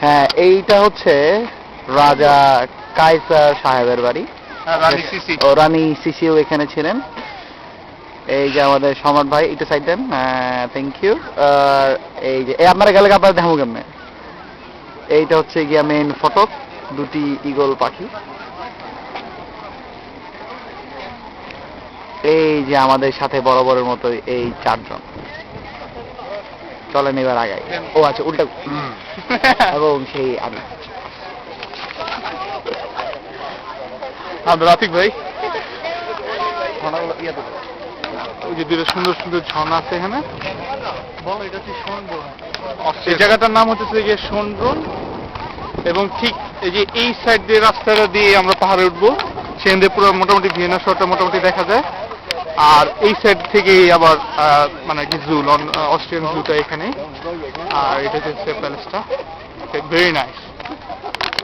হ্যাঁ, এইটা হচ্ছে রাজা কায়সার সাহেবের বাড়ি। ও রানী সিসিও এখানে ছিলেন। এই যে আমাদের সম্রাট ভাই, এটা সাইড দেন। Thank you. আর এই যে আপনারা গেলে আপনারা দেখাবো কেমনে। এইটা হচ্ছে গিয়া মেইন ফটক, দুটি ঈগল পাখি। এই যে আমাদের সাথে বরাবরের মতো এই চারজন। চলেন এবার আগাই। ও আচ্ছা, উল্টা। এবং সেই আমি রাফিক ভাই, ওই যে দুটো সুন্দর সুন্দর ঝর্ণা আছে এখানে। এই জায়গাটার নাম হচ্ছে গিয়ে সোনব্রুন। এবং ঠিক এই যে এই সাইড দিয়ে রাস্তাটা দিয়ে আমরা পাহাড়ে উঠবো, সেখান দিয়ে পুরো মোটামুটি ভিয়েনা শহরটা মোটামুটি দেখা যায়। আর এই সাইড থেকেই আবার মানে কি জু, অস্ট্রিয়ান জুটা এখানে। আর এটা হচ্ছে প্যালেসটা, ভেরি নাইস।